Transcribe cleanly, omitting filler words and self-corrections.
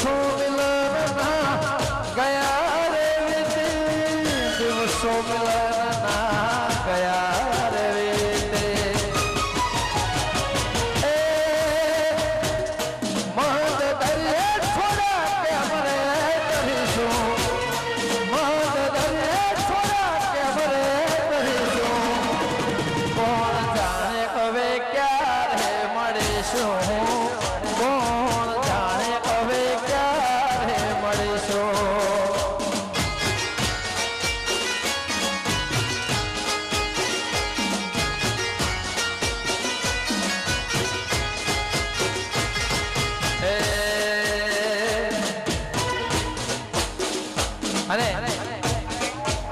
દિવસો મિલનના ગયા રે વીતે દિવસો મિલનના ગયા રે વીતે એ મદ દરિયે છોડા કેમ રે કરીશું મદ દરિયે છોડા કેમ રે કરીશું કોણ જાણે હવે ક્યારે મળીશું કોણ જાણે હવે ક્યારે મળીશું અરે